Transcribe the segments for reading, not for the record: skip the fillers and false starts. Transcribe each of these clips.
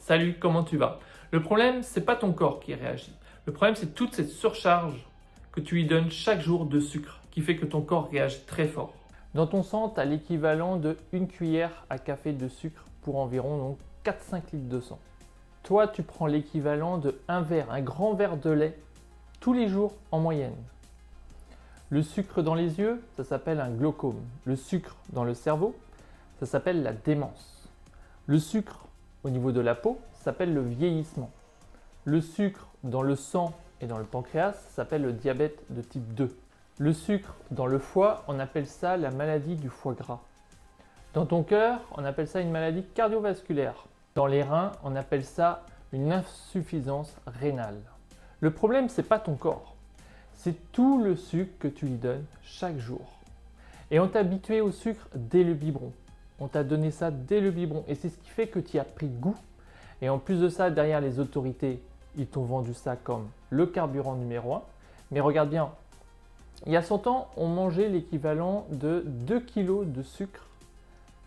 Salut, comment tu vas? Le problème, c'est pas ton corps qui réagit. Le problème, c'est toute cette surcharge que tu lui donnes chaque jour de sucre qui fait que ton corps réagit très fort. Dans ton sang, tu as l'équivalent de 1 cuillère à café de sucre pour environ donc 4-5 litres de sang. Toi, tu prends l'équivalent de un grand verre de lait tous les jours en moyenne. Le sucre dans les yeux, ça s'appelle un glaucome. Le sucre dans le cerveau, ça s'appelle la démence. Le sucre au niveau de la peau, ça s'appelle le vieillissement. Le sucre dans le sang et dans le pancréas, ça s'appelle le diabète de type 2. Le sucre dans le foie, on appelle ça la maladie du foie gras. Dans ton cœur, on appelle ça une maladie cardiovasculaire. Dans les reins, on appelle ça une insuffisance rénale. Le problème, c'est pas ton corps. C'est tout le sucre que tu lui donnes chaque jour. Et on t'a habitué au sucre dès le biberon. On t'a donné ça dès le biberon. Et c'est ce qui fait que tu y as pris goût. Et en plus de ça, derrière les autorités, ils t'ont vendu ça comme le carburant numéro 1. Mais regarde bien, il y a 100 ans, on mangeait l'équivalent de 2 kg de sucre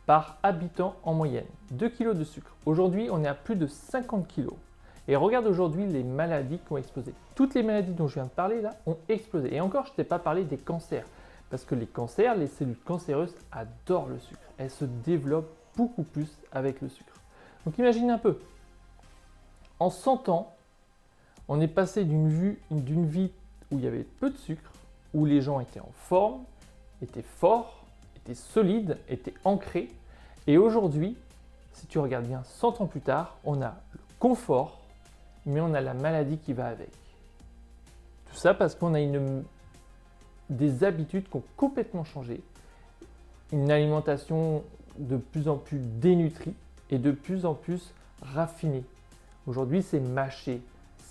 par habitant en moyenne. 2 kg de sucre. Aujourd'hui, on est à plus de 50 kg. Et regarde aujourd'hui les maladies qui ont explosé. Toutes les maladies dont je viens de parler là ont explosé. Et encore, je ne t'ai pas parlé des cancers. Parce que les cancers, les cellules cancéreuses adorent le sucre. Elles se développent beaucoup plus avec le sucre. Donc imagine un peu. En 100 ans, on est passé d'une vie où il y avait peu de sucre, où les gens étaient en forme, étaient forts, étaient solides, étaient ancrés. Et aujourd'hui, si tu regardes bien 100 ans plus tard, on a le confort, mais on a la maladie qui va avec. Tout ça parce qu'on a des habitudes qui ont complètement changé, une alimentation de plus en plus dénutrie et de plus en plus raffinée. Aujourd'hui, c'est mâché,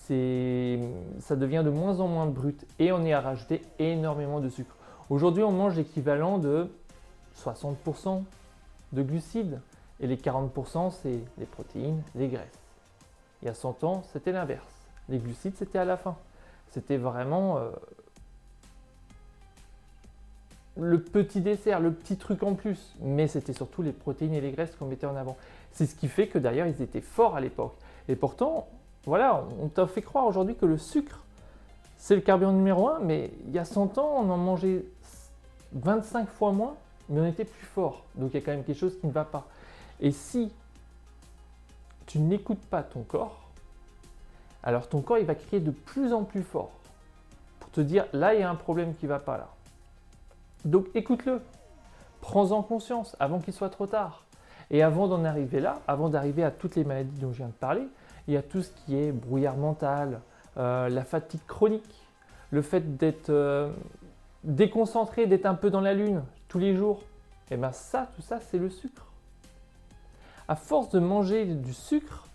ça devient de moins en moins brut et on est à rajouter énormément de sucre. Aujourd'hui, on mange l'équivalent de 60% de glucides et les 40%, c'est les protéines, les graisses. Il y a 100 ans, c'était l'inverse. Les glucides, c'était à la fin. C'était vraiment le petit dessert, le petit truc en plus. Mais c'était surtout les protéines et les graisses qu'on mettait en avant. C'est ce qui fait que d'ailleurs, ils étaient forts à l'époque. Et pourtant, voilà, on t'a fait croire aujourd'hui que le sucre, c'est le carburant numéro 1, mais il y a 100 ans, on en mangeait 25 fois moins, mais on était plus fort. Donc il y a quand même quelque chose qui ne va pas. Et si tu n'écoutes pas ton corps, alors ton corps il va crier de plus en plus fort pour te dire là il y a un problème qui ne va pas là. Donc écoute-le, prends-en conscience avant qu'il soit trop tard. Et avant d'en arriver là, avant d'arriver à toutes les maladies dont je viens de parler, il y a tout ce qui est brouillard mental, la fatigue chronique, le fait d'être déconcentré, d'être un peu dans la lune tous les jours. Et bien ça, tout ça, c'est le sucre. À force de manger du sucre,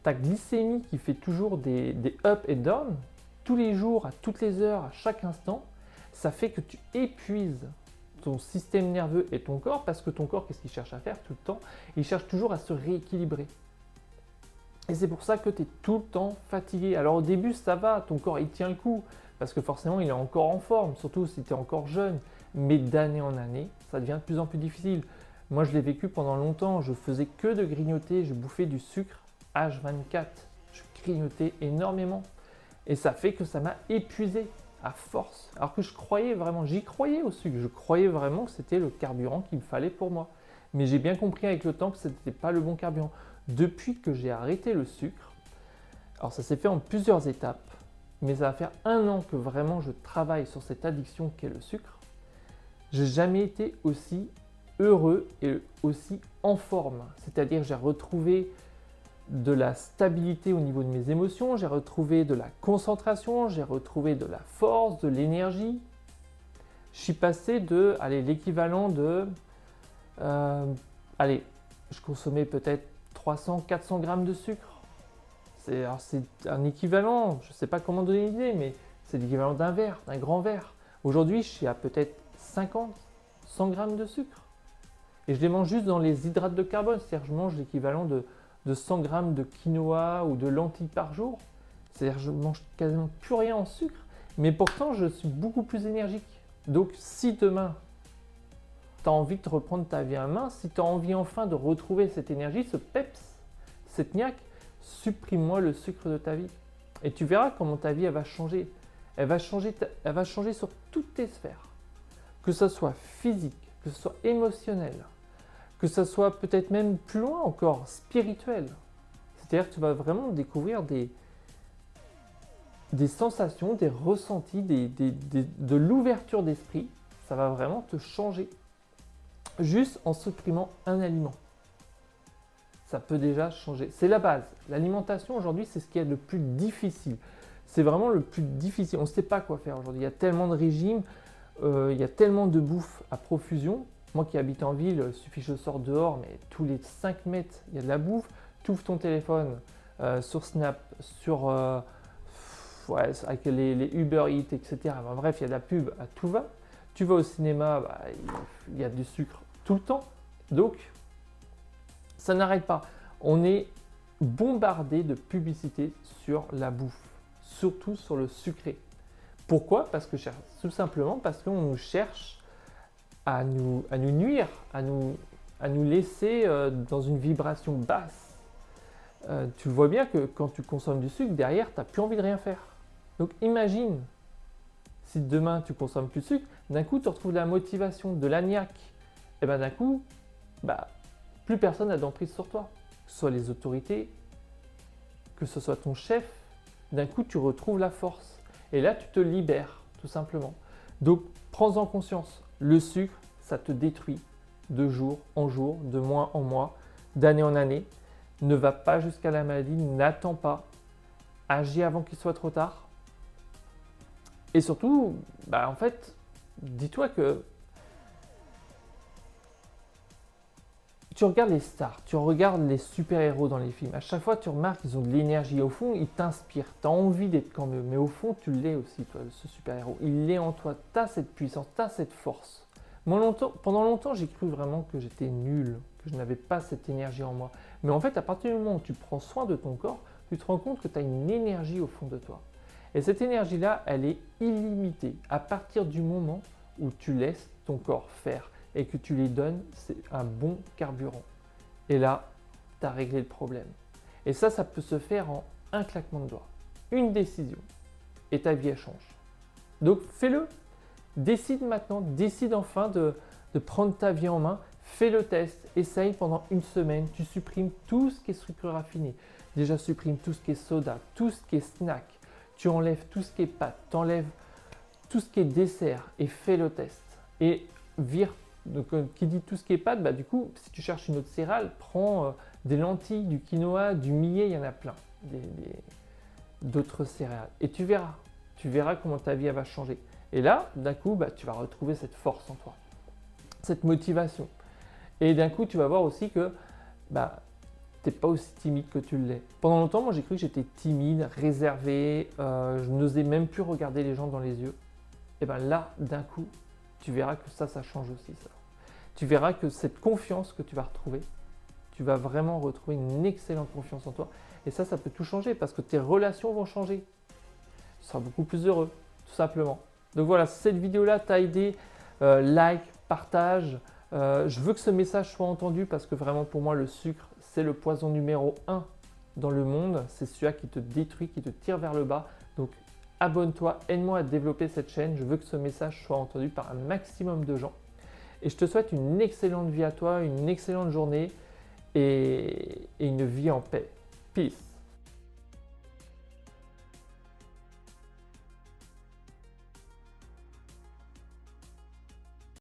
ta glycémie qui fait toujours des up et down, tous les jours, à toutes les heures, à chaque instant, ça fait que tu épuises ton système nerveux et ton corps parce que ton corps, qu'est-ce qu'il cherche à faire tout le temps? Il cherche toujours à se rééquilibrer. Et c'est pour ça que tu es tout le temps fatigué. Alors au début, ça va, ton corps il tient le coup parce que forcément il est encore en forme, surtout si tu es encore jeune. Mais d'année en année, ça devient de plus en plus difficile. Moi, je l'ai vécu pendant longtemps. Je faisais que de grignoter. Je bouffais du sucre H24. Je grignotais énormément. Et ça fait que ça m'a épuisé à force. Alors que je croyais vraiment, j'y croyais au sucre. Je croyais vraiment que c'était le carburant qu'il me fallait pour moi. Mais j'ai bien compris avec le temps que ce n'était pas le bon carburant. Depuis que j'ai arrêté le sucre, alors ça s'est fait en plusieurs étapes, mais ça va faire 1 an que vraiment je travaille sur cette addiction qu'est le sucre. J'ai jamais été aussi heureux et aussi en forme. C'est-à-dire j'ai retrouvé de la stabilité au niveau de mes émotions, j'ai retrouvé de la concentration, j'ai retrouvé de la force, de l'énergie. Je suis passé de, l'équivalent de, je consommais peut-être 300-400 grammes de sucre. C'est un équivalent, je ne sais pas comment donner l'idée, mais c'est l'équivalent d'un verre, d'un grand verre. Aujourd'hui, je suis à peut-être 50-100 grammes de sucre. Et je les mange juste dans les hydrates de carbone, c'est-à-dire que je mange l'équivalent de 100 grammes de quinoa ou de lentilles par jour. C'est-à-dire que je mange quasiment plus rien en sucre, mais pourtant je suis beaucoup plus énergique. Donc si demain, tu as envie de reprendre ta vie en main, si tu as envie enfin de retrouver cette énergie, ce peps, cette niaque, supprime-moi le sucre de ta vie. Et tu verras comment ta vie elle va changer. Elle va changer sur toutes tes sphères. Que ce soit physique, que ce soit émotionnel, que ce soit peut-être même plus loin encore, spirituel. C'est-à-dire que tu vas vraiment découvrir des sensations, des ressentis, de l'ouverture d'esprit. Ça va vraiment te changer. Juste en supprimant un aliment. Ça peut déjà changer. C'est la base. L'alimentation aujourd'hui, c'est ce qui est le plus difficile. C'est vraiment le plus difficile. On ne sait pas quoi faire aujourd'hui. Il y a tellement de régimes, il y a tellement de bouffe à profusion. Moi qui habite en ville, il suffit que je sorte dehors, mais tous les 5 mètres, il y a de la bouffe. Tu ouvres ton téléphone sur Snap, sur avec les Uber Eats, etc. Enfin, bref, il y a de la pub à tout va. Tu vas au cinéma, il y a du sucre tout le temps. Donc, ça n'arrête pas. On est bombardé de publicités sur la bouffe, surtout sur le sucré. Pourquoi? Tout simplement parce qu'on nous cherche à nous nuire, à nous laisser dans une vibration basse. Tu vois bien que quand tu consommes du sucre, derrière, tu n'as plus envie de rien faire. Donc imagine, si demain tu consommes plus de sucre, d'un coup tu retrouves de la motivation, de la niaque. Et bien d'un coup, plus personne n'a d'emprise sur toi. Que ce soit les autorités, que ce soit ton chef, d'un coup tu retrouves la force. Et là tu te libères, tout simplement. Donc prends-en conscience, le sucre, ça te détruit de jour en jour, de mois en mois, d'année en année. Ne va pas jusqu'à la maladie, n'attends pas, agis avant qu'il soit trop tard. Et surtout, en fait, dis-toi que tu regardes les stars, tu regardes les super-héros dans les films. À chaque fois, tu remarques qu'ils ont de l'énergie. Au fond, ils t'inspirent. Tu as envie d'être comme eux. Mais au fond, tu l'es aussi, toi, ce super-héros. Il l'est en toi. Tu as cette puissance, tu as cette force. Moi, pendant longtemps, j'ai cru vraiment que j'étais nul, que je n'avais pas cette énergie en moi. Mais en fait, à partir du moment où tu prends soin de ton corps, tu te rends compte que tu as une énergie au fond de toi. Et cette énergie-là, elle est illimitée à partir du moment où tu laisses ton corps faire et que tu lui donnes un bon carburant. Et là, tu as réglé le problème. Et ça peut se faire en un claquement de doigts. Une décision. Et ta vie, elle change. Donc, fais-le. Décide maintenant, décide enfin de prendre ta vie en main. Fais le test, essaye pendant une semaine. Tu supprimes tout ce qui est sucre raffiné. Déjà, supprime tout ce qui est soda, tout ce qui est snack. Tu enlèves tout ce qui est pâtes, tu enlèves tout ce qui est dessert et fais le test. Et vire, donc qui dit tout ce qui est pâtes, du coup, si tu cherches une autre céréale, prends des lentilles, du quinoa, du millet, il y en a plein, d'autres céréales. Et tu verras comment ta vie elle va changer. Et là, d'un coup, tu vas retrouver cette force en toi, cette motivation. Et d'un coup, tu vas voir aussi que tu n'es pas aussi timide que tu l'es. Pendant longtemps, moi j'ai cru que j'étais timide, réservé, je n'osais même plus regarder les gens dans les yeux. Et là, d'un coup, tu verras que ça change aussi ça. Tu verras que cette confiance que tu vas retrouver, tu vas vraiment retrouver une excellente confiance en toi. Et ça peut tout changer parce que tes relations vont changer. Tu seras beaucoup plus heureux, tout simplement. Donc voilà, si cette vidéo-là t'a aidé, like, partage. Je veux que ce message soit entendu parce que vraiment pour moi, le sucre, c'est le poison numéro 1 dans le monde. C'est celui-là qui te détruit, qui te tire vers le bas. Donc abonne-toi, aide-moi à développer cette chaîne. Je veux que ce message soit entendu par un maximum de gens. Et je te souhaite une excellente vie à toi, une excellente journée et une vie en paix. Peace.